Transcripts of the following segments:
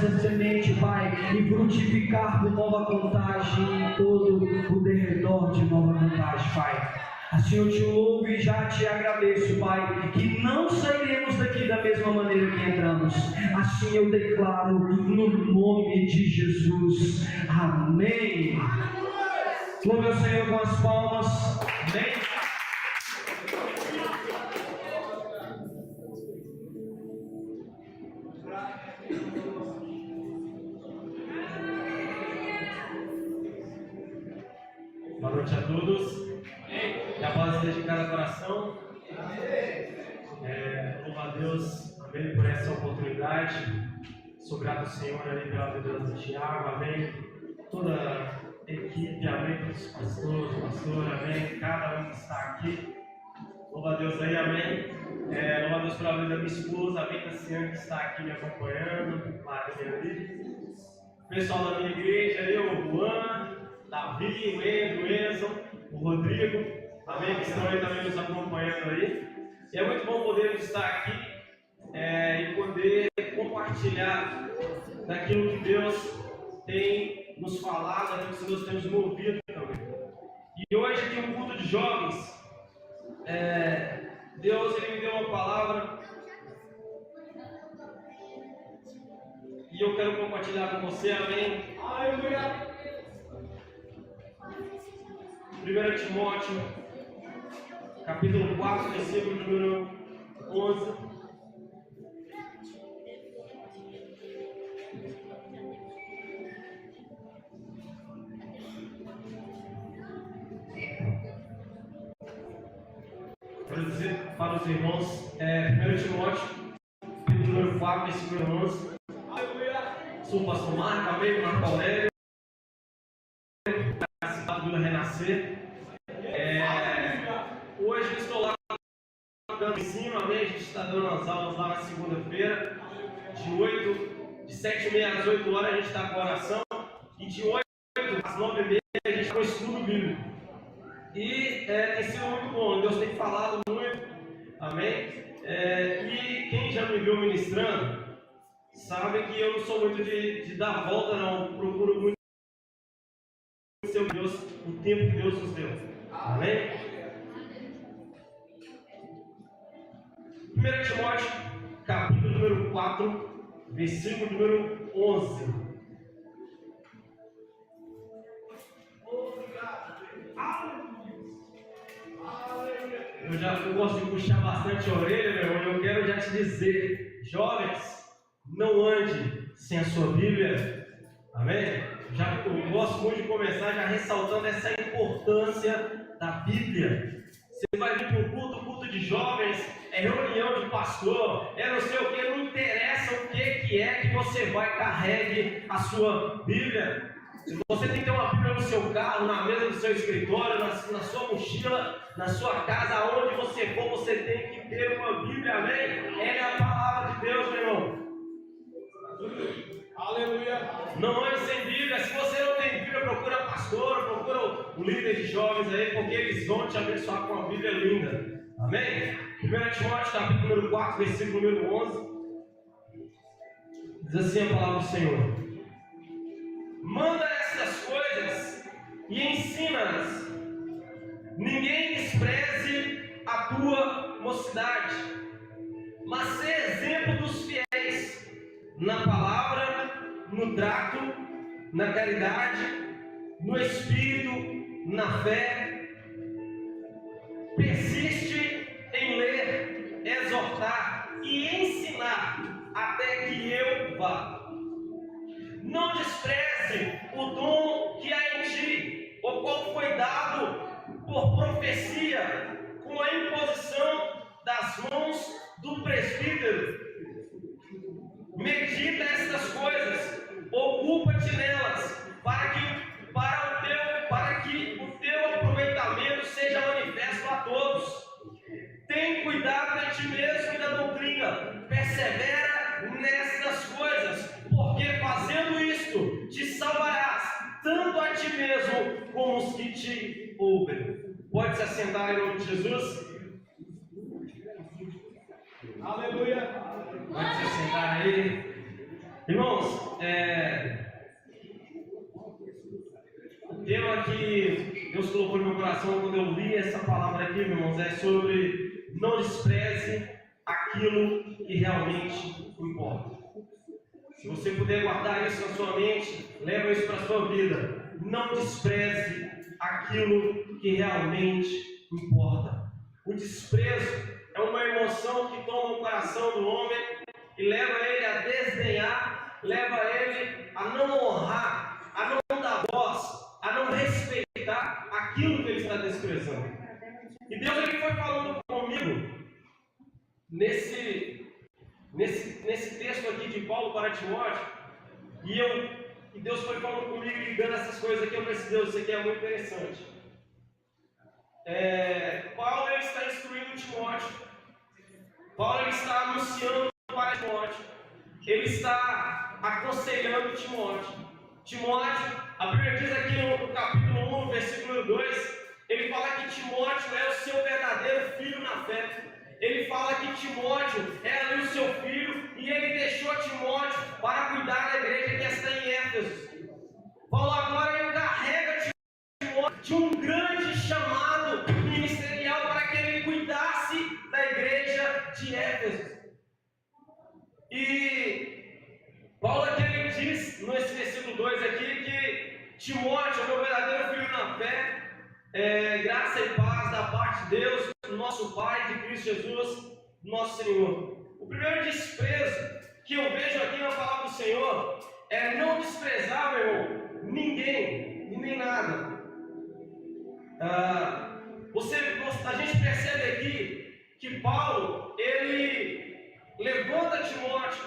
essa semente, Pai, e frutificar por Nova Contagem em todo o derredor de Nova Contagem, Pai. Assim eu te louvo e já te agradeço, Pai, que não sairemos daqui da mesma maneira que entramos. Assim eu declaro no nome de Jesus. Amém. Louve ao Senhor com as palmas. Amém. Boa noite a todos. Que a paz esteja em cada coração. Louvo a Deus, amém, por essa oportunidade. Sou grato ao Senhor ali pela vida do Tiago, amém. Toda a equipe, amém. Todos os pastores, pastora, amém. Cada um que está aqui. Louvo a Deus aí, amém. Louvo a Deus pela vida da minha esposa, amém. Tassiane que está aqui me acompanhando, Maria ali. O pessoal da minha igreja ali, o Juan, Davi, o Enzo, o Rodrigo. Amém? Que estão aí também nos acompanhando aí. E é muito bom podermos estar aqui e poder compartilhar daquilo que Deus tem nos falado, daquilo que Deus tem nos movido também. E hoje aqui um culto de jovens, Deus ele me deu uma palavra e eu quero compartilhar com você, amém? Aleluia! 1 Timóteo capítulo 4, versículo número 11. Quero dizer para os irmãos, 1 Timóteo, capítulo número 4, versículo 11. Sou o pastor Marco, amém, Marco Aurélio, da Vila Renascer. Hoje eu estou lá dando ensino, amém? A gente está dando as aulas lá na segunda-feira, de 7h30 às 8 horas a gente está com oração, e de 8 às 9h30 a gente está com estudo bíblico. E tem sido muito bom, Deus tem falado muito, amém? E quem já me viu ministrando, sabe que eu não sou muito de dar volta, não, procuro muito ser Deus, o tempo que Deus nos deu, amém? 1 Timóteo, capítulo número 4, versículo número 11. Eu gosto de puxar bastante a orelha, meu irmão. Eu quero já te dizer, jovens, não ande sem a sua Bíblia, amém? Eu gosto muito de começar já ressaltando essa importância da Bíblia. Você vai vir para o culto de jovens, reunião de pastor, não sei o que, não interessa o que é que você vai, carregue a sua Bíblia. Você tem que ter uma Bíblia no seu carro, na mesa do seu escritório, na sua mochila, na sua casa, aonde você for, você tem que ter uma Bíblia, amém? Ela é a palavra de Deus, meu irmão. Aleluia! Não ande sem Bíblia. Se você não tem Bíblia, procura pastor, procura o líder de jovens aí, porque eles vão te abençoar com uma Bíblia linda. Amém? 1 Timóteo, capítulo número 4, versículo número 11. Diz assim a palavra do Senhor: manda estas coisas e ensina-as. Ninguém despreze a tua mocidade, mas sê exemplo dos fiéis na palavra, no trato, na caridade, no espírito, na fé. Persiste em ler, exortar e ensinar até que eu vá. Não despreze o dom que há em ti, o qual foi dado por profecia, com a imposição das mãos do presbítero. Medita estas coisas, ocupa-te nelas, para que o teu aproveitamento seja manifesto a todos. Tem cuidado de ti mesmo e da doutrina, persevera nestas coisas, porque fazendo isto te salvarás, tanto a ti mesmo como os que te ouvem. Pode se assentar em nome de Jesus. Aleluia. Pode se assentar aí. Irmãos, o tema que Deus colocou no meu coração quando eu li essa palavra aqui, meus irmãos, é sobre não despreze aquilo que realmente importa. Se você puder guardar isso na sua mente, leva isso para a sua vida. Não despreze aquilo que realmente importa. O desprezo é uma emoção que toma o coração do homem e leva ele a desdenhar, leva ele a não honrar, a não dar voz, a não respeitar aquilo que ele está desprezando. E Deus ele foi falando comigo nesse texto aqui de Paulo para Timóteo, e Deus foi falando comigo, ligando essas coisas aqui. Eu pensei, Deus, isso aqui é muito interessante. Paulo ele está instruindo Timóteo, Paulo ele está anunciando para Timóteo, ele está aconselhando Timóteo. A Bíblia diz aqui no capítulo 1, versículo 2, ele fala que Timóteo é o seu verdadeiro filho na fé. Ele fala que Timóteo era o seu filho e ele deixou Timóteo para cuidar da igreja que está em Éfeso. Paulo agora encarrega Timóteo de um grande chamado ministerial para que ele cuidasse da igreja de Éfeso. E Paulo aqui ele diz, nesse versículo 2 aqui, que Timóteo é o meu verdadeiro filho na fé, graça e paz da parte de Deus, nosso Pai, de Cristo Jesus, nosso Senhor. O primeiro desprezo que eu vejo aqui na palavra do Senhor é não desprezar, meu irmão, ninguém e nem nada. A gente percebe aqui que Paulo, ele levanta Timóteo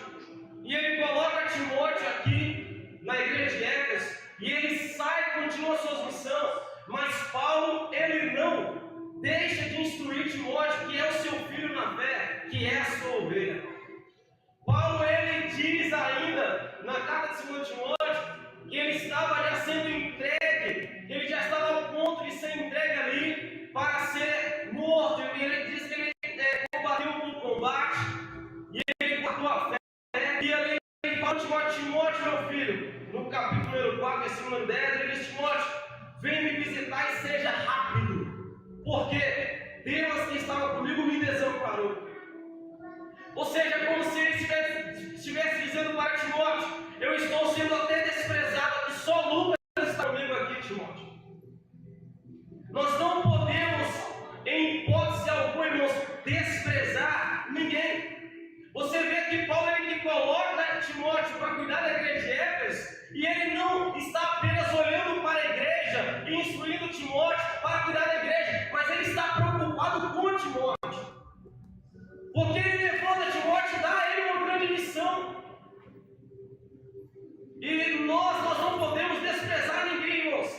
e ele coloca Timóteo aqui na igreja de Éfeso e ele sai e continua suas missões, mas Paulo, ele não deixa de instruir Timóteo, que é o seu filho na fé, que é a sua ovelha. Paulo, ele diz ainda, na carta de 2 Timóteo, que ele estava já sendo entregue, que ele já estava ao ponto de ser entregue ali para ser morto. E ele diz que ele combateu o combate, e ele guardou a fé. E ali ele fala Timóteo, meu filho, no capítulo 4, versículo 10, ele diz, Timóteo, vem me visitar e seja rápido, porque Deus que estava comigo me desamparou. Ou seja, como se ele estivesse dizendo para Timóteo, eu estou sendo até desprezado, aqui só Lucas está comigo aqui, Timóteo. Nós não podemos, em hipótese alguma, irmãos, desprezar ninguém. Você vê que Paulo ele coloca Timóteo para cuidar da igreja de Éfeso, e ele não está apenas olhando para a igreja e instruindo Timóteo para cuidar da igreja, mas ele está preocupado com Timóteo. Porque ele levanta Timóteo e dá a ele uma grande missão. E nós não podemos desprezar ninguém, irmãos.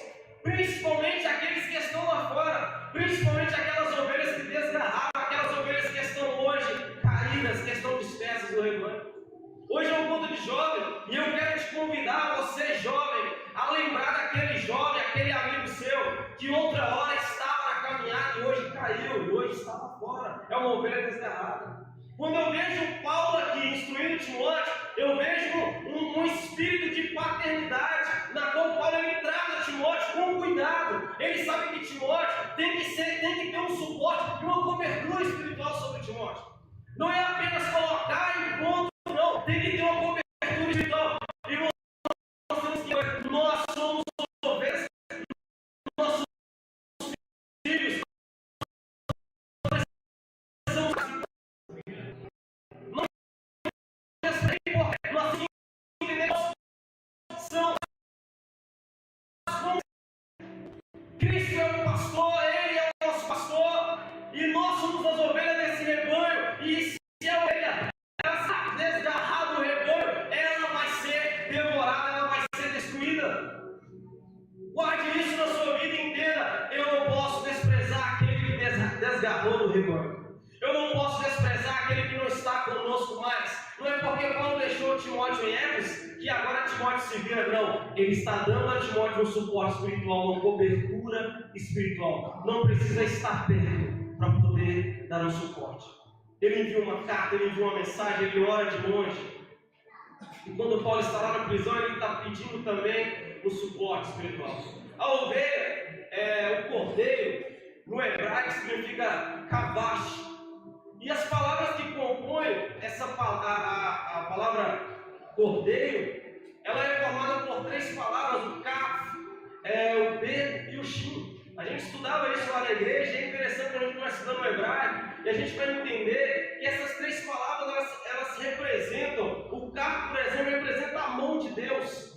Principalmente aqueles que estão lá fora. Principalmente aquelas ovelhas que desgarraram, aquelas ovelhas que estão hoje caídas, que estão dispersas no rebanho. Hoje é um culto de jovem, e eu quero te convidar, você jovem, a lembrar daquele jovem, aquele amigo seu, que outra hora estava na caminhada e hoje caiu, e hoje estava fora. É uma ovelha desgarrada. Quando eu vejo Paulo aqui instruindo Timóteo, eu vejo um espírito de paternidade, na qual Paulo ele trata Timóteo com cuidado. Ele sabe que Timóteo tem que ter um suporte, uma cobertura espiritual sobre Timóteo. Não é apenas colocar em ponto, não, tem que ter uma cobertura espiritual. E nós somos ovelhas, nossos filhos, Cristo é o pastor, ele é o nosso pastor, e nós somos as ovelhas desse rebanho. E se a ovelha está desgarrada do rebanho, ela vai ser devorada, ela vai ser destruída. Guarde isso na sua vida inteira. Eu não posso desprezar aquele que desgarrou do rebanho. Eu não posso desprezar aquele que não está conosco mais. Não é porque Paulo deixou Timóteo em Éfeso que agora Timóteo se vira, não. Ele está dando a Timóteo um suporte espiritual, uma cobertura espiritual. Não precisa estar perto para poder dar um suporte. Ele envia uma carta, ele envia uma mensagem, ele ora de longe. E quando Paulo está lá na prisão, ele está pedindo também o suporte espiritual. A ovelha, o cordeiro, no hebraico significa kavash. E as palavras que compõem a palavra cordeiro, ela é formada por 3 palavras, o kaf, o bet e o shin. A gente estudava isso lá na igreja, e é interessante quando a gente vai estudando o hebraico, e a gente vai entender que essas 3 palavras, elas representam, o kaf, por exemplo, representa a mão de Deus,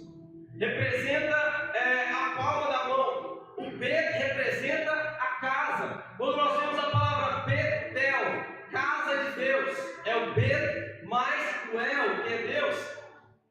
representa a palma da mão, o bet representa a casa. Quando nós vemos a palavra Betel, casa de Deus, é o bet mais o El, que é Deus.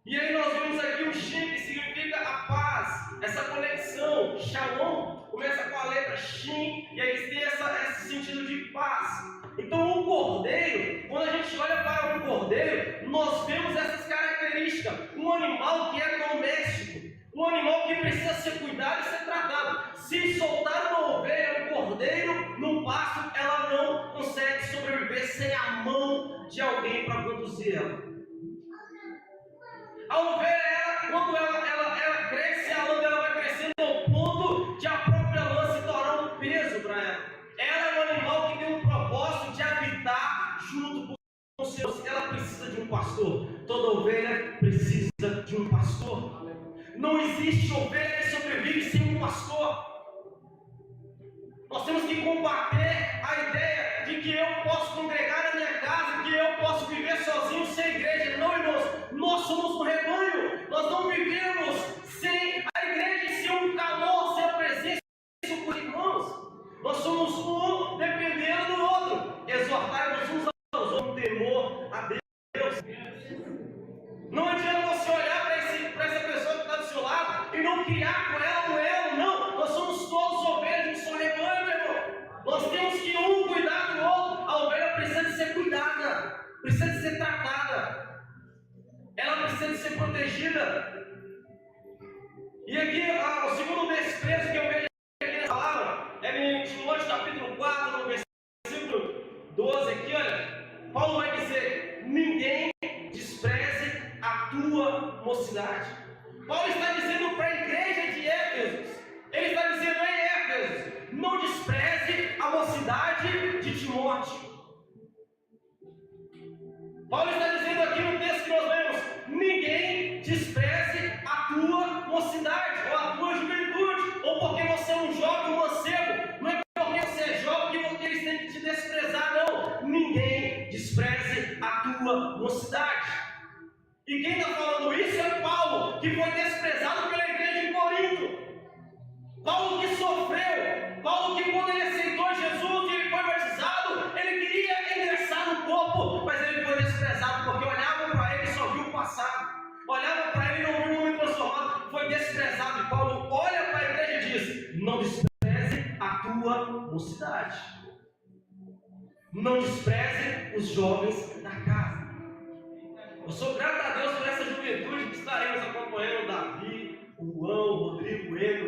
E aí nós vemos aqui o Shin, que significa a paz, essa conexão. Shalom começa com a letra Shin, e aí tem esse sentido de paz. Então o cordeiro, quando a gente olha para um cordeiro, nós vemos essas características. Um animal que é doméstico, um animal que precisa ser cuidado e ser tratado. Se soltar uma ovelha, um cordeiro, num pasto, ela não consegue sobreviver sem a mão de alguém para conduzir ela. A ovelha, quando ela cresce, a lã dela vai crescendo ao ponto de a própria lã se tornar um peso para ela. Ela é um animal que tem um propósito de habitar junto com os seus. Ela precisa de um pastor. Toda ovelha precisa de um pastor. Não existe ovelha que sobrevive sem um pastor. Nós temos que combater a ideia de que eu posso congregar na minha casa, que eu posso viver sozinho sem igreja. Não, irmãos, nós somos um rebanho. Nós não vivemos sem a igreja, sem um calor, sem a presença dos irmãos. Nós somos um dependendo do outro. Exortai-vos uns aos outros, com temor a Deus. Não adianta você olhar para essa pessoa que está do seu lado e não criar com ela um elo, não. Nós somos todos ovelhas de um só rebanho, meu irmão. Nós temos que um cuidar do outro. A ovelha precisa de ser cuidada, precisa de ser tratada, ela precisa de ser protegida. E aqui, o segundo desprezo que eu vejo aqui nessa palavra é em Timóteo capítulo 4, no versículo 12. Aqui, olha, Paulo vai dizer: ninguém despreze a tua mocidade. Paulo está dizendo para a igreja de Éfeso, ele está dizendo em Éfeso: não despreze a mocidade de Timóteo. Paulo está dizendo aqui no texto que nós vemos: ninguém despreze a tua mocidade ou a tua juventude, ou porque você é um jovem, um mancebo. Não é porque você é jovem que eles têm que te desprezar, não. Ninguém despreze a tua mocidade. E quem está falando isso é Paulo, que foi desprezado pela igreja de Corinto. Paulo que sofreu, Paulo que quando ele aceitou Jesus e ele foi batizado, ele queria ingressar no corpo, mas ele foi desprezado, porque olhavam para ele e só viu o passado. Olhavam para ele e não viu o homem transformado, foi desprezado. E Paulo olha para a igreja e diz: não despreze a tua mocidade. Não despreze os jovens da casa. Eu sou grato a Deus por essa juventude que estaremos acompanhando: Davi, o Juan, o Rodrigo, o Ego.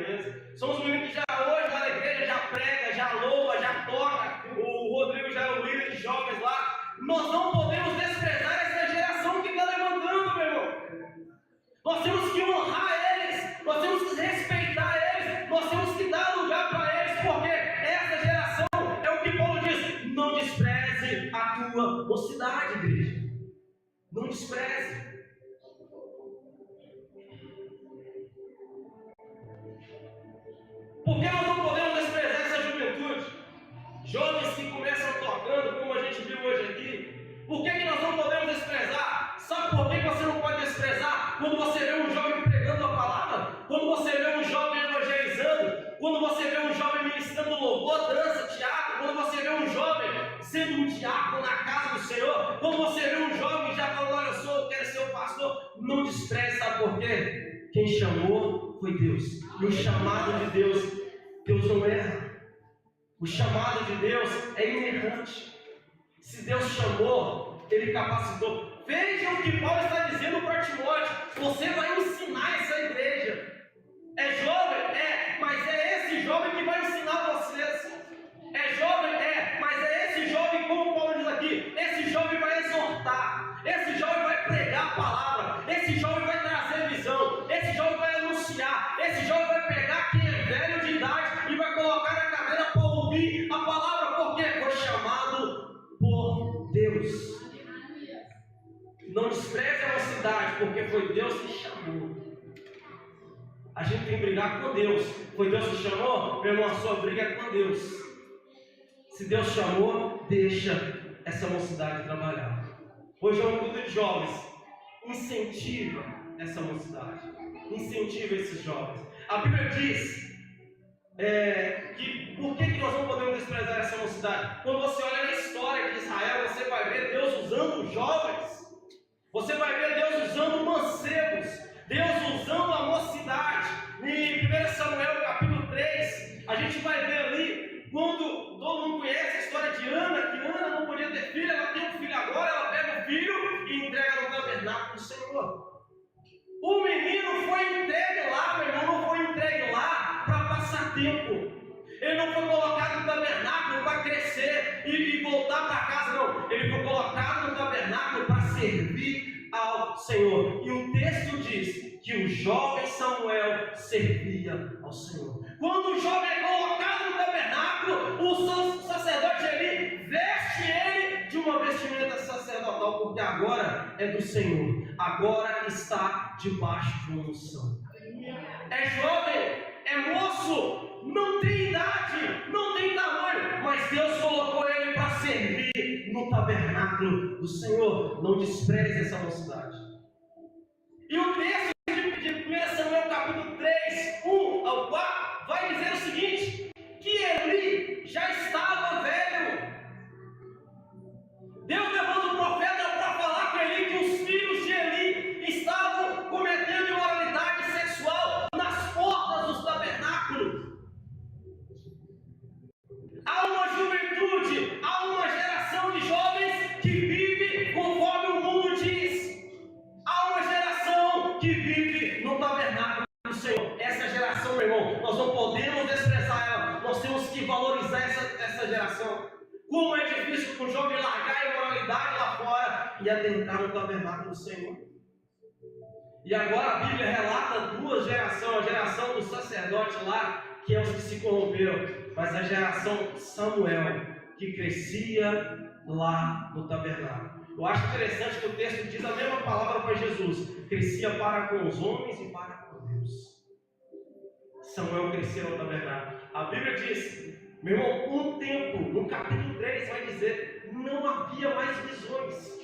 São os meninos que já hoje lá na igreja já prega, já louva, já toca. O Rodrigo já é o líder de jovens lá. Nós não podemos desprezar essa geração que está levantando, meu irmão. Nós temos que honrar eles, nós temos que respeitar eles, nós temos que dar lugar para eles, porque essa geração é o que Paulo diz: não despreze a tua mocidade, igreja. Não despreze. Por que nós não podemos desprezar essa juventude? Jovens que começam tocando, como a gente viu hoje aqui. Por que nós não podemos desprezar? Sabe por que você não pode desprezar? Quando você vê um jovem pregando a palavra, quando você vê um jovem evangelizando, quando você vê um jovem ministrando louvor, dança, teatro, quando você vê um jovem sendo um diácono na casa do Senhor, quando você vê um jovem já falando: olha, eu quero ser o pastor. Não despreze, sabe por quê? Quem chamou foi Deus. E o chamado de Deus, Deus não erra. O chamado de Deus é inerrante. Se Deus chamou, Ele capacitou. Vejam o que Paulo está dizendo para Timóteo: você vai ensinar essa igreja. É jovem? É, mas é esse jovem que vai ensinar vocês. É jovem? É, mas é esse jovem, como Paulo diz aqui, esse jovem vai exortar, esse jovem vai pregar a palavra, esse Não despreze a mocidade, porque foi Deus que chamou. A gente tem que brigar com Deus. Foi Deus que chamou? Meu irmão, a sua briga é com Deus. Se Deus chamou, deixa essa mocidade trabalhar. Hoje é um culto de jovens. Incentiva essa mocidade. Incentiva esses jovens. A Bíblia diz que por que nós não podemos desprezar essa mocidade? Quando você olha na história de Israel, você vai ver Deus usando jovens. Você vai ver Deus usando mancebos. Deus usando a mocidade. Em 1 Samuel capítulo 3, a gente vai ver ali, quando todo mundo conhece a história de Ana, que Ana não podia ter filho, ela tem um filho agora, ela pega o filho e entrega no tabernáculo do Senhor. O menino foi entregue lá, meu irmão, não foi entregue lá para passar tempo. Ele não foi colocado no tabernáculo para crescer e voltar para casa, não. Ele foi colocado no tabernáculo para servir ao Senhor. E o texto diz que o jovem Samuel servia ao Senhor. Quando o jovem é colocado no tabernáculo, o sacerdote ali veste ele de uma vestimenta sacerdotal, porque agora é do Senhor. Agora está debaixo de uma unção. É jovem, é moço, não tem idade, não tem tamanho, mas Deus colocou ele para servir no tabernáculo do Senhor. Não despreze essa mocidade. E o texto de 1 Samuel capítulo 3, 1 ao 4, vai dizer o seguinte, que Eli já estava velho. Deus levanta o profeta para falar com Eli que os filhos de Eli estavam cometendo imoralidade sexual nas portas dos tabernáculos. Há uma juventude, há uma geração de jovens que vive conforme o mundo diz. Há uma geração que vive no tabernáculo do Senhor. Essa geração, meu irmão, nós não podemos desprezar ela. Nós temos que valorizar essa geração. Como é difícil para um jovem largar a imoralidade lá fora e adentrar no tabernáculo do Senhor. E agora a Bíblia relata duas gerações. A geração do sacerdote lá, que é os que se corromperam, mas a geração Samuel, que crescia lá no tabernáculo. Eu acho interessante que o texto diz a mesma palavra para Jesus: crescia para com os homens e para com Deus. Samuel crescia no tabernáculo. A Bíblia diz, meu irmão, um tempo, no capítulo 3 vai dizer, não havia mais visões.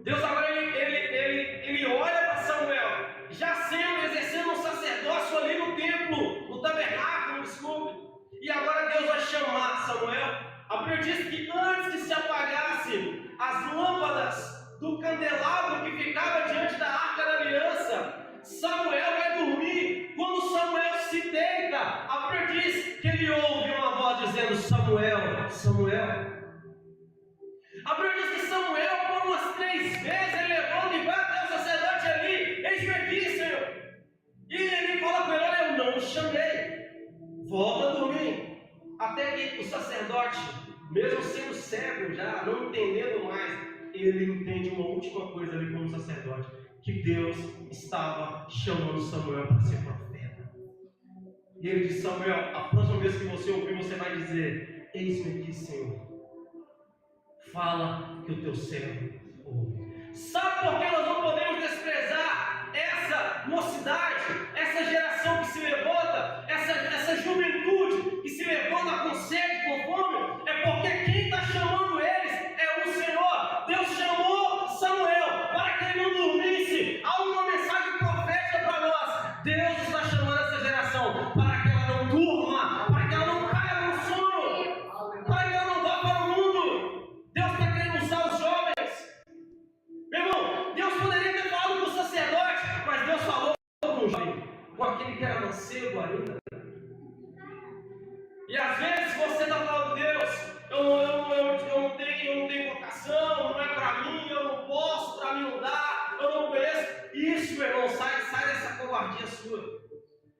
Deus agora ele olha para Samuel, já exercendo um sacerdócio ali no templo, no tabernáculo, desculpe. E agora Deus vai chamar Samuel. A Bíblia diz que antes que se apagassem as lâmpadas do candelabro que ficava diante da arca da aliança, Samuel vai dormir. Quando Samuel se deita, a Bíblia diz que ele ouve uma voz dizendo: Samuel, Samuel. A Bíblia diz que Samuel, por umas 3 vezes, ele levanta e vai até o sacerdote ali: eis-me aqui, Senhor. E ele fala com ele: olha, eu não o chamei, volta a dormir. Até que o sacerdote, mesmo sendo cego já, não entendendo mais, ele entende uma última coisa ali como sacerdote: que Deus estava chamando Samuel para ser profeta. E ele diz: Samuel, a próxima vez que você ouvir, você vai dizer: eis-me aqui, Senhor. Fala que o teu servo ouve. Sabe por que nós não podemos desprezar essa mocidade, essa geração que se levanta, essa juventude que se levanta com sede, com fome? É porque quem está chamando eles é o Senhor. Deus chamou Samuel para que ele não dormisse. Há uma mensagem profética para nós. Deus está chamando essa geração para que ela não durma, para que ela não caia no sono, para que ela não vá para o mundo. Deus está querendo usar os jovens. Meu irmão, Deus poderia ter falado com o sacerdote, mas Deus falou com o jovem, com aquele que era mancebo ainda. E às vezes você está falando: Deus, eu não tenho vocação, não é para mim, eu não posso, para mim não dá, eu não conheço. Isso, meu irmão, sai dessa covardia sua.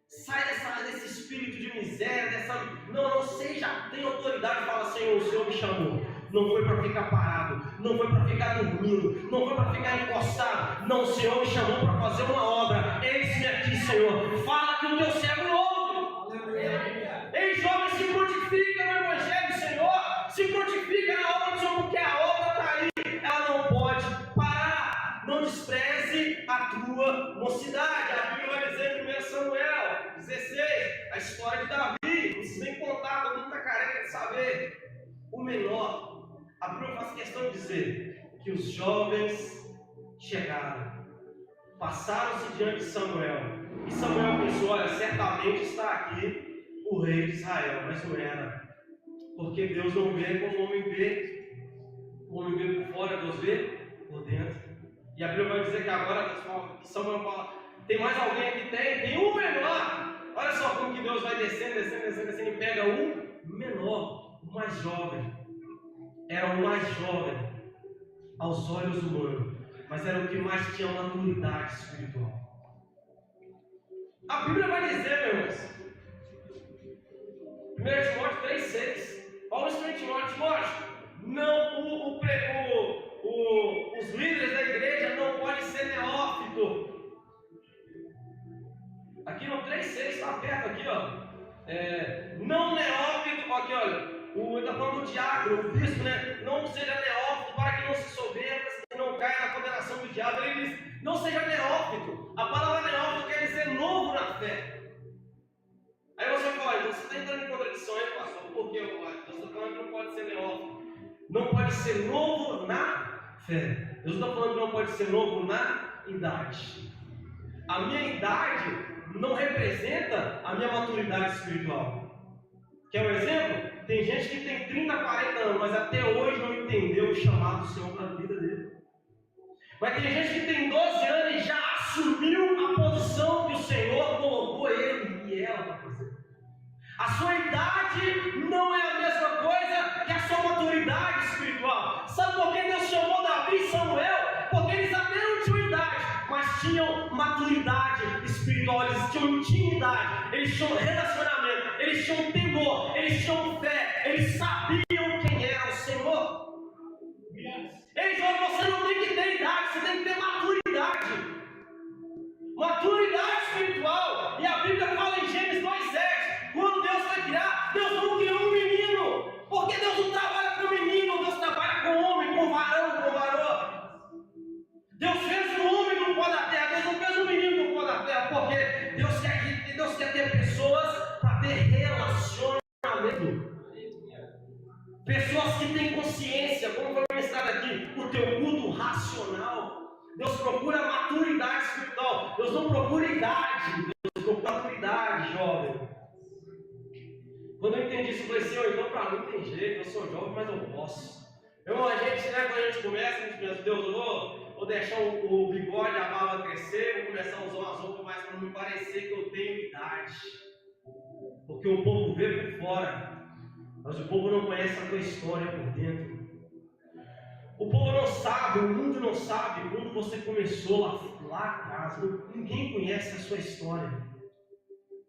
Sai desse espírito de miséria, não seja, tem autoridade e fala: Senhor, o Senhor me chamou. Não foi para ficar parado, não foi para ficar dormindo, não foi para ficar encostado. Não, o Senhor me chamou para fazer uma obra. Eis-me aqui, Senhor. Fala que o teu servo ouve. Ei, jovem, se prontifica no Evangelho, Senhor. Se prontifica na obra tua mocidade. A Bíblia vai dizer em 1 Samuel 16, a história de Davi, não precisa nem contar, todo mundo está careca de saber. O menor, a Bíblia faz questão de dizer que os jovens chegaram, passaram-se diante de Samuel, e Samuel pensou: olha, certamente está aqui o rei de Israel, mas não era, porque Deus não vê como o homem vê. O homem vê por fora, Deus vê por dentro. E a Bíblia vai dizer que agora Deus fala, que Samuel fala: tem mais alguém aqui? Tem um menor. Olha só como que Deus vai descendo e pega um menor, o mais jovem. Era o mais jovem aos olhos humanos, mas era o que mais tinha maturidade espiritual. A Bíblia vai dizer, meus irmãos, 1 Timóteo 3,6. Paulo escreve Timóteo, não, os líderes da igreja não podem ser neófito. Aqui no 3,6 está perto, aqui, ó. Não neófito, aqui, olha. Está falando do diácono, o bispo, né? Não seja neófito para que não se soberba, que não caia na condenação do diabo. Ele diz: não seja neófito. A palavra neófito quer dizer novo na fé. Aí você fala: então você está entrando em contradições, pastor. Por que eu acho? Deus está falando que não pode ser neófito. Não pode ser novo na fé. Deus está falando que não pode ser novo na idade. A minha idade não representa a minha maturidade espiritual. Quer um exemplo? Tem gente que tem 30, 40 anos, mas até hoje não entendeu o chamado do Senhor para a vida dele. Mas tem gente que tem 12 anos e já assumiu a posição que o Senhor colocou ele e ela para fazer. A sua idade não é a mesma coisa que a sua maturidade espiritual. Sabe por que Deus chamou Davi e Samuel? Porque eles até não tinham idade, mas tinham maturidade espiritual, eles tinham intimidade, eles tinham relacionamento, eles tinham temor, eles tinham fé, eles sabiam quem era o Senhor. Eles falam: você não tem que ter idade, você tem que ter maturidade. Maturidade espiritual. E a Bíblia fala em Gênesis 2,7, quando Deus foi criar, Deus não criou um menino, porque Deus não trabalha com menino, Deus trabalha com homem, com varão, com varoa. Deus fez um homem no pó da terra, Deus não fez um menino no pó da terra, porque Deus quer ter pessoas para ter relacionamento. Pessoas que têm consciência, como foi mencionado aqui, o teu culto racional. Deus procura maturidade espiritual. Deus não procura idade, Deus procura maturidade, jovem. Quando eu entendi isso, eu falei assim: então para mim tem jeito, eu sou jovem, mas eu posso. Irmão, a gente, né, quando a gente começa, a gente pensa: Deus, eu vou deixar o bigode, a barba crescer, vou começar a usar umas roupas mais para não parecer que eu tenho idade. Porque o povo vê por fora, mas o povo não conhece a tua história por dentro. O povo não sabe, o mundo não sabe quando você começou lá atrás. Ninguém conhece a sua história.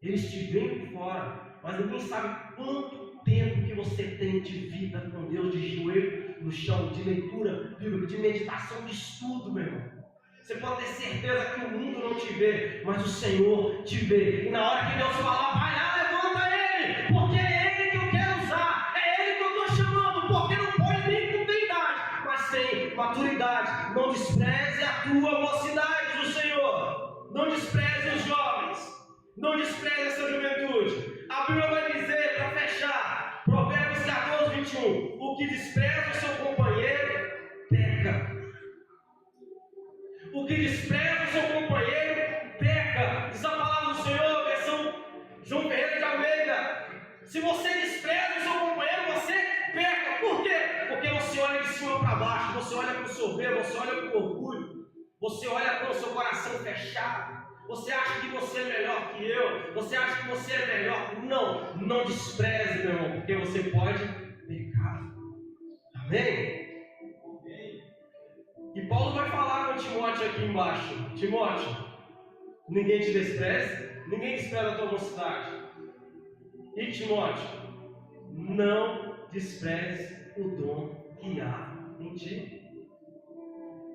Eles te veem por fora, mas ninguém sabe quanto tempo que você tem de vida com Deus, de joelho no chão, de leitura bíblica, de meditação, de estudo, meu irmão. Você pode ter certeza que o mundo não te vê, mas o Senhor te vê. E na hora que Deus falar: vai lá, levanta ele, porque é ele que eu quero usar, é ele que eu estou chamando, porque não pode nem com ter idade, mas tem maturidade. Não despreze a tua mocidade do Senhor, não despreze os jovens, não despreze essa juventude. A Bíblia vai dizer, para fechar, Provérbios 14, 21, o que despreza o seu companheiro, peca. O que despreza o seu companheiro, peca. Diz a palavra do Senhor, versão João Ferreira de Almeida: se você despreza o seu companheiro, você peca. Por quê? Porque você olha de cima para baixo, você olha com soberba, você olha com orgulho, você olha com o seu coração fechado. Você acha que você é melhor que eu, você acha que você é melhor. Não despreze, meu irmão, porque você pode pecar. Amém? E Paulo vai falar com Timóteo aqui embaixo: Timóteo, ninguém te despreze, ninguém despreza a tua mocidade. E Timóteo, não despreze o dom que há em ti.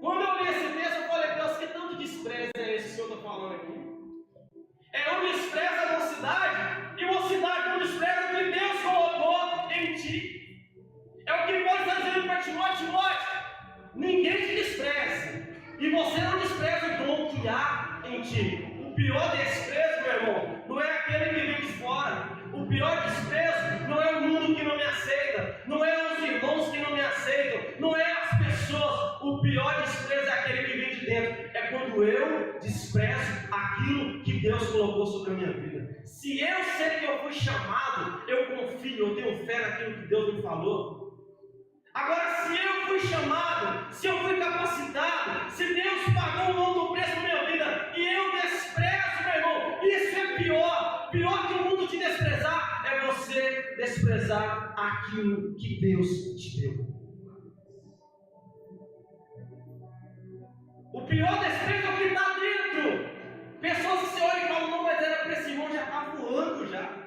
Quando eu li esse texto, eu falei: Deus, que tanto desprezo é esse que eu estou falando aqui? Não despreza a mocidade, e mocidade não despreza o que Deus colocou em ti. É o que Paulo está dizendo para Timóteo: Timóteo, ninguém te despreze, e você não despreza o dom que que há em ti. O pior desprezo, meu irmão, não é aquele que vem de fora. O pior desprezo não é o mundo que não me aceita, não é os irmãos que não me aceitam, não é as pessoas. O pior desprezo é aquele que vem de dentro. É quando eu desprezo aquilo que Deus colocou sobre a minha vida. Se eu sei que eu fui chamado, eu confio, eu tenho fé naquilo que Deus me falou. Agora, se eu fui chamado, se eu fui capacitado, se Deus pagou um alto preço na minha vida e eu desprezo, meu irmão, isso é pior. Pior que o mundo te desprezar é você desprezar aquilo que Deus te deu. O pior desprezo é o que está dentro. Pessoas que você olha e falam, não, mas era para esse irmão já estar voando já.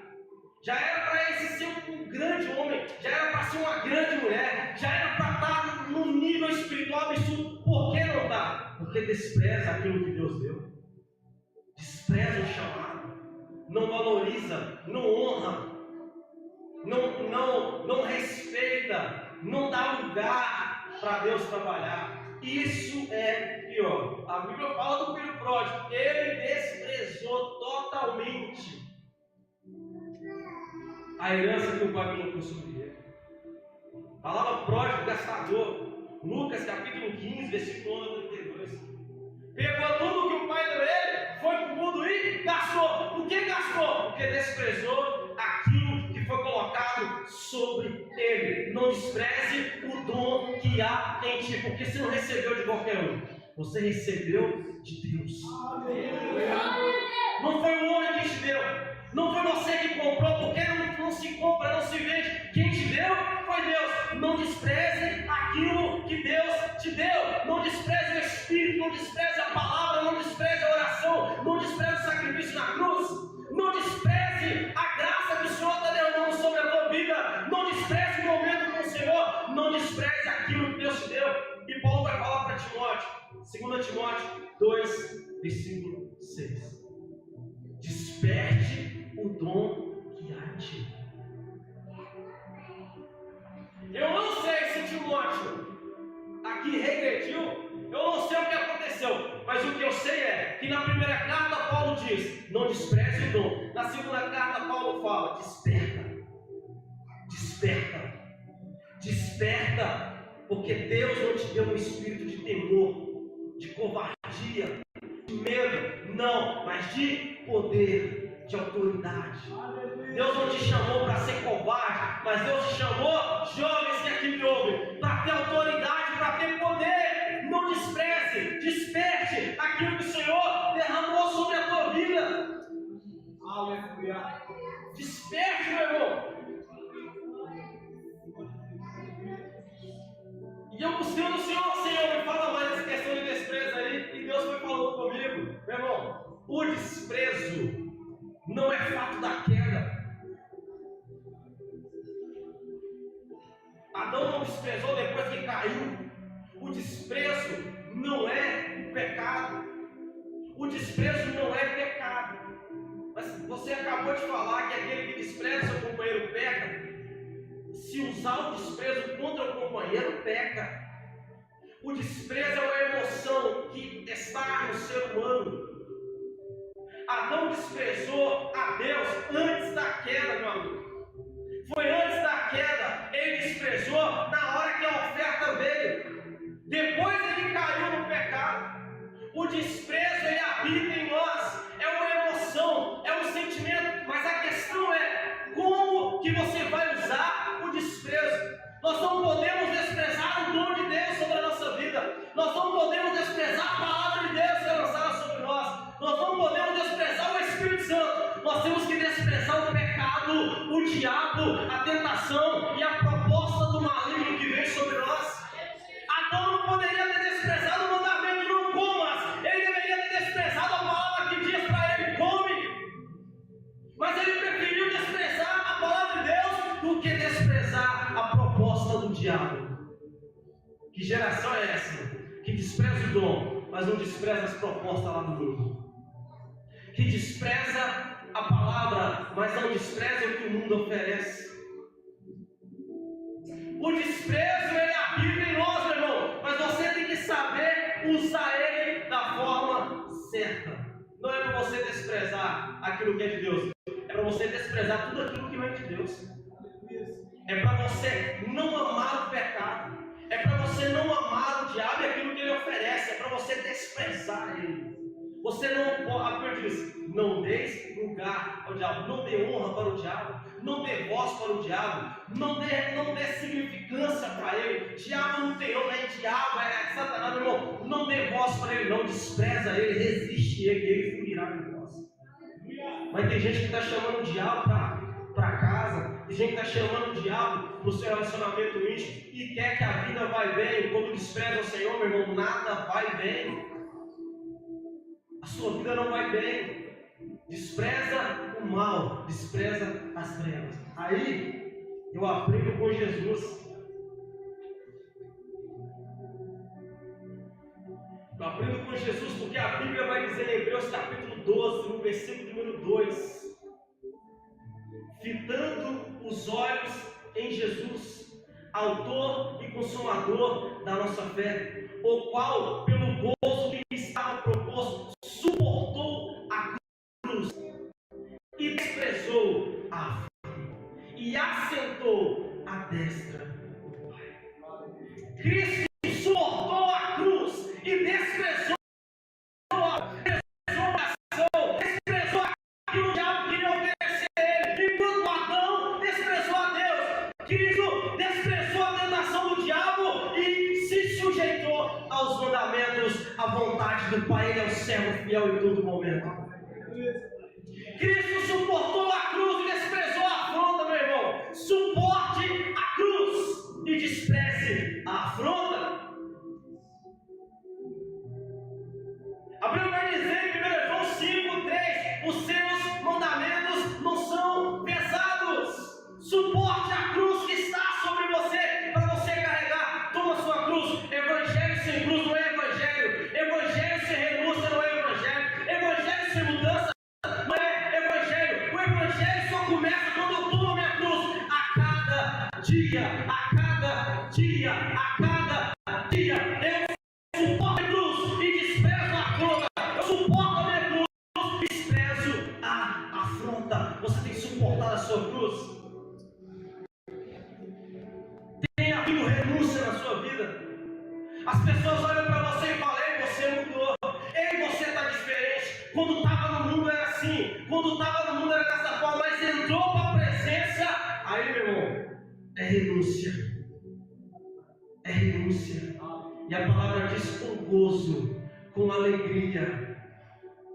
Já era para esse ser um grande homem, já era para ser uma grande mulher, já era para estar num nível espiritual absurdo. Por que não está? Porque despreza aquilo que Deus deu. Despreza o chamado. Não valoriza, não honra, não respeita, não dá lugar para Deus trabalhar. Isso é pior. A Bíblia fala do filho pródigo, ele desprezou totalmente a herança que o pai colocou sobre ele. A palavra pródigo, gastador. Lucas capítulo 15, versículo 32. Pegou tudo que o pai deu ele, foi para o mundo e gastou. Por que gastou? Porque desprezou aquilo que foi colocado sobre ele. Não despreze o dom que há em ti, porque você não recebeu de qualquer um, você recebeu de Deus. Não foi o homem que te deu, não foi você que comprou, porque não se compra, não se vende. Quem te deu foi Deus. Não despreze aquilo que Deus te deu. Não despreze o Espírito, não despreze a palavra, não despreze a oração, não despreze o sacrifício na cruz. Não despreze a graça que o Senhor está derramando sobre a tua vida. Não despreze o momento com o Senhor. Não despreze aquilo que Deus te deu. E Paulo vai falar para Timóteo, 2 Timóteo 2, versículo 6. Desperte o dom que há em ti. Eu não sei se Timóteo aqui regrediu, eu não sei o que aconteceu, mas o que eu sei é que na primeira carta Paulo diz, não despreze o dom. Na segunda carta Paulo fala, desperta, desperta, desperta, porque Deus não te deu um espírito de temor, de covardia, de medo, não, mas de poder, de autoridade. Deus não te chamou para ser covarde, mas Deus te chamou, jovens que aqui me ouvem, para ter autoridade, para ter poder. Não despreze, desperte aquilo que o Senhor derramou sobre a tua vida. Aleluia. Desperte, meu irmão. E eu buscando o Senhor, me fala mais essa questão de desprezo aí, e Deus foi falando comigo. Meu irmão, o desprezo não é fato da queda. Adão não desprezou depois que caiu. O desprezo não é pecado. O desprezo não é pecado. Mas você acabou de falar que aquele que despreza seu companheiro peca. Se usar o desprezo contra o companheiro, peca. O desprezo é uma emoção que está no ser humano. Adão desprezou a Deus antes da queda, meu amigo. Foi antes da queda, ele desprezou na hora que a oferta veio. Depois ele caiu no pecado. O desprezo, ele habita em nós. É uma emoção, é um sentimento. Mas a questão é, como que você vai usar o desprezo? Nós não podemos desprezar o dom de Deus sobre a nossa vida. Nós não podemos desprezar a palavra de Deus que é lançada sobre nós. Nós não podemos desprezar o Espírito Santo. Nós temos que desprezar o pecado, o diabo, a tentação e a proposta do maligno que vem sobre nós. Adão não poderia ter desprezado o mandamento não comas. Ele deveria ter desprezado a palavra que diz para ele come. Mas ele preferiu desprezar a palavra de Deus do que desprezar a proposta do diabo. Que geração é essa? Que despreza o dom, mas não despreza as propostas lá do grupo. Que despreza a palavra, mas não despreza o que o mundo oferece. O desprezo, ele habita em nós, meu irmão, mas você tem que saber usar ele da forma certa. Não é para você desprezar aquilo que é de Deus. É para você desprezar tudo aquilo que não é de Deus. É para você não amar o pecado. É para você não amar o diabo e aquilo que ele oferece. É para você desprezar ele. Você não pode, a Bíblia diz, não deis lugar ao diabo, não dê honra para o diabo, não dê voz para o diabo, não dê significância para ele. Diabo não tem nome, é diabo, é Satanás, meu irmão. Não dê voz para ele, não, despreza ele, resiste ele, e ele fugirá de vós. Mas tem gente que está chamando o diabo para casa, tem gente que está chamando o diabo para o seu relacionamento íntimo e quer que a vida vai bem. Quando despreza o Senhor, meu irmão, nada vai bem. A sua vida não vai bem. Despreza o mal, despreza as trevas. Aí eu aprendo com Jesus. Eu aprendo com Jesus porque a Bíblia vai dizer em Hebreus capítulo 12, no versículo número 2: fitando os olhos em Jesus, autor e consumador da nossa fé, o qual, pelo gozo que lhe estava proposto, suportou a cruz e desprezou a fome e assentou à destra do Pai. Cristo suportou a cruz e desprezou a oração, desprezou aquilo que o diabo queria oferecer a ele. Enquanto Adão desprezou a Deus, Cristo desprezou a tentação do diabo e se sujeitou aos mandamentos, à vontade do Pai. Ele é o servo fiel em todo momento. Cristo suportou a cruz e desprezou a afronta, meu irmão. Suporte a cruz e despreze a afronta. A Bíblia vai dizer em 1 João 5:3: os seus mandamentos não são pesados. Suporte a cruz que está sobre você, para você carregar. Toma sua cruz. Evangelho sem cruz não é evangelho. Evangelho sem renúncia não é evangelho. Evangelho sem mudança não é evangelho. O evangelho só começa quando eu tomo minha cruz. A cada dia, a cada dia, a cada dia, eu suporto a cruz e desprezo a afronta. Eu suporto a minha cruz e desprezo a afronta. Você tem que suportar a sua cruz. Tem havido renúncia na sua vida. As pessoas olham para você e falam: ei, você mudou. Ei, você está diferente. Quando estava no mundo era assim. Quando estava no mundo era dessa forma. Mas entrou para a presença. Aí, meu irmão, é renúncia. É renúncia. E a palavra diz: com gozo, com alegria,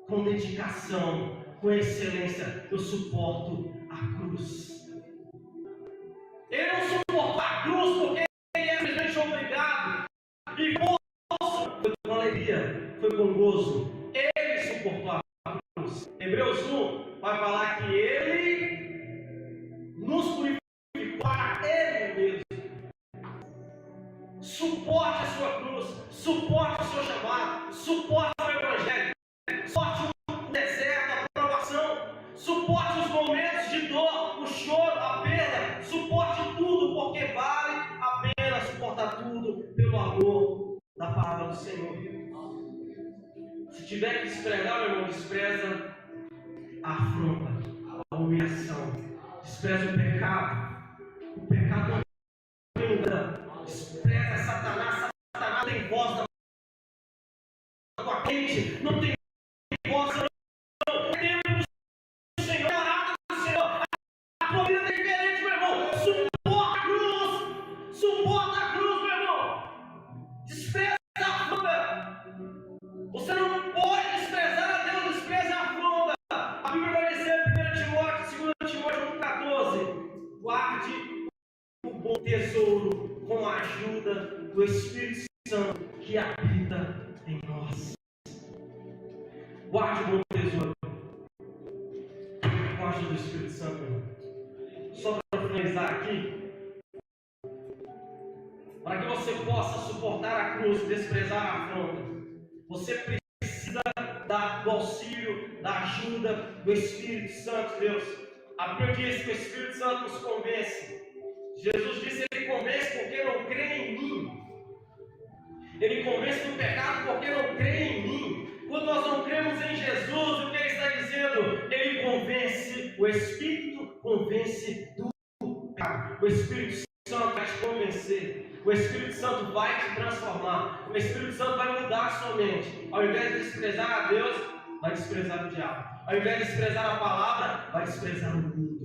com dedicação, com excelência, eu suporto a cruz. Ele não suportou a cruz porque ele é simplesmente obrigado. E foi com alegria, foi com gozo. Ele suportou a cruz. Hebreus 1 vai falar que ele nos purificou para ele mesmo. Suporte a sua cruz, suporte o seu chamado, suporte o evangelho, suporte o deserto, a provação, suporte os momentos de dor, o choro, a perda, suporte tudo, porque vale a pena suportar tudo pelo amor da palavra do Senhor. Se tiver que desprezar, meu irmão, despreza a afronta, a humilhação, despreza o pecado. O pecado não tem lugar. Despreza Satanás. Satanás tem voz na tua mente, não tem voz na tua mente. O Senhor, orado do Senhor. A tua vida é diferente, meu irmão. Suporta a cruz, meu irmão. Despreza a afronta. Você não pode desprezar a Deus, despreza a afronta. A Bíblia vai dizer em 1 Timóteo, 2 Timóteo 1,14: guarde o bom tesouro com a ajuda do Espírito Santo que habita em nós. Guarde o bom tesouro com a ajuda do Espírito Santo. Só para finalizar aqui, para que você possa suportar a cruz, desprezar a afronta, você precisa do auxílio, da ajuda do Espírito Santo de Deus. A Bíblia diz que o Espírito Santo nos convence. Jesus disse: ele convence porque não crê em mim. Ele convence do pecado porque não crê em mim. Quando nós não cremos Espírito convence do pecado. O Espírito Santo vai te convencer. O Espírito Santo vai te transformar. O Espírito Santo vai mudar a sua mente. Ao invés de desprezar a Deus, vai desprezar o diabo. Ao invés de desprezar a palavra, vai desprezar o mundo.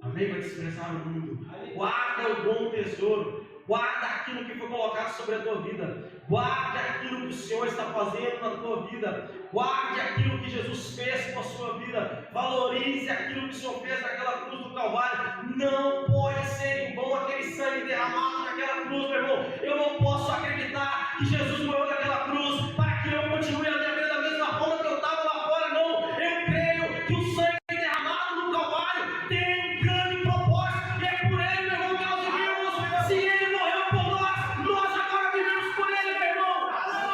Amém? Vai desprezar o mundo. Guarda o bom tesouro. Guarda aquilo que foi colocado sobre a tua vida. Guarde aquilo que o Senhor está fazendo na tua vida. Guarde aquilo que Jesus fez com a sua vida. Valorize aquilo que o Senhor fez naquela cruz do Calvário. Não pode ser em vão aquele sangue derramado naquela cruz, meu irmão. Eu não posso acreditar que Jesus morreu naquela cruz para que eu continue a minha vida da mesma forma que eu estava lá fora. Não, eu creio que o sangue derramado no Calvário tem um grande propósito. E é por ele, meu irmão, que nós vivemos. Se ele morreu por nós agora vivemos por ele, meu irmão.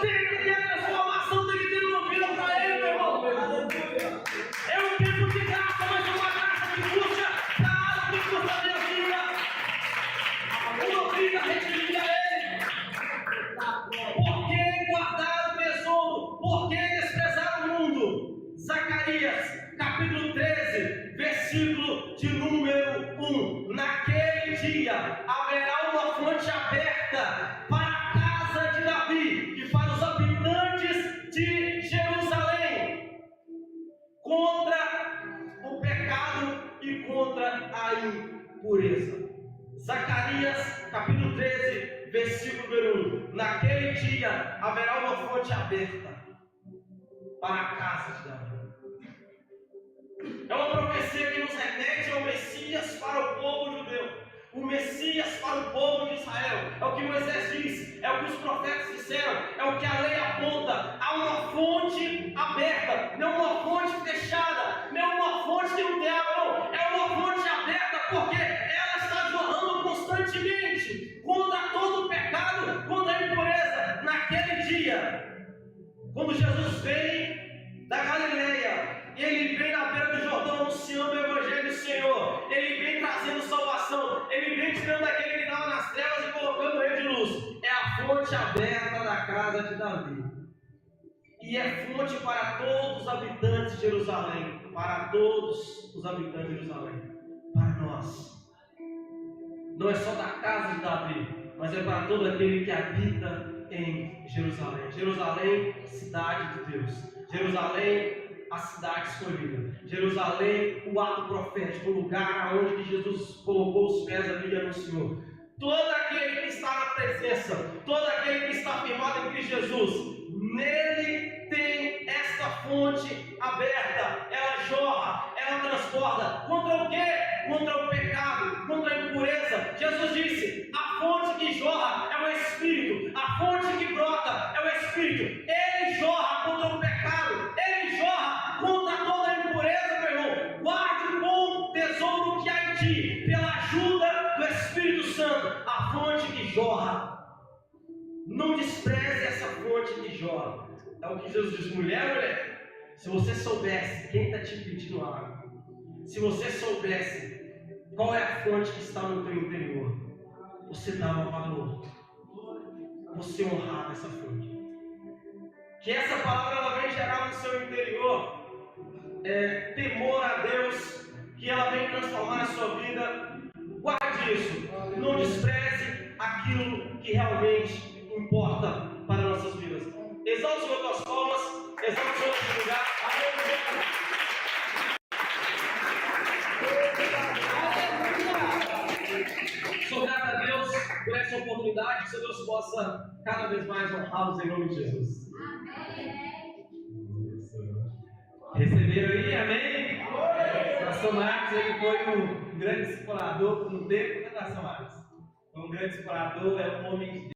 Tem que ter transformação, tem que ter uma vida para ele, meu irmão. É um tempo de graça, mas uma graça que custa caro, que custa a minha vida. Uma vida retida a ele. Por que guardar o tesouro? Por que desprezar o mundo? Zacarias, capítulo 13, versículo de número 1. Naquele dia haverá uma fonte aberta para a casa de Davi e para os habitantes de Jerusalém, contra o pecado e contra a impureza. Zacarias, capítulo 13, versículo número 1. Naquele dia haverá uma fonte aberta para a casa de Davi. É uma profecia que nos remete ao Messias para o povo judeu. O Messias para o povo de Israel. É o que Moisés diz, é o que os profetas disseram, é o que a lei aponta. Há uma fonte aberta, não uma fonte fechada, não uma fonte que não tem água, não. É uma fonte aberta porque ela está jorrando constantemente contra todo o pecado, contra a impureza. Naquele dia, quando Jesus vem da Galileia, ele vem na beira do Jordão anunciando o Evangelho do Senhor, ele vem trazendo salvação, ele vem tirando aquele que estava nas trevas e colocando ele de luz. É a fonte aberta da casa de Davi, e é fonte para todos os habitantes de Jerusalém, para todos os habitantes de Jerusalém, para nós. Não é só da casa de Davi, mas é para todo aquele que habita em Jerusalém. Jerusalém, cidade de Deus. Jerusalém, a cidade escolhida. Jerusalém, o ato profético, o lugar onde Jesus colocou os pés ali e anunciou. Todo aquele que está na presença, todo aquele que está firmado em Cristo Jesus, nele tem esta fonte aberta. Ela jorra, ela transborda. Contra o quê? Contra o pecado, contra a impureza. Jesus disse: a fonte que jorra é o Espírito, a fonte que brota é o Espírito. Ele jorra contra o pecado, ele jorra contra toda a impureza, meu irmão. Guarde o bom tesouro que há em ti, pela ajuda do Espírito Santo, a fonte que jorra. Não despreze essa fonte que jorra. É o que Jesus diz: mulher, se você soubesse quem está te pedindo água, se você soubesse qual é a fonte que está no teu interior, você dava valor, você honrava essa fonte. Que essa palavra ela vem gerar no seu interior temor a Deus, que ela vem transformar a sua vida. Guarde isso, não despreze aquilo que realmente importa para nossas vidas. Exalte o Senhor com as palmas, exalte o Senhor nesse lugar. Sou grato a Deus por essa oportunidade, que Deus possa cada vez mais honrá-los em nome de Jesus. Receberam aí, amém? Pastor Marcos, ele foi um grande discipulador no tempo da Nação Marcos. Foi um grande discipulador, é um homem de Deus.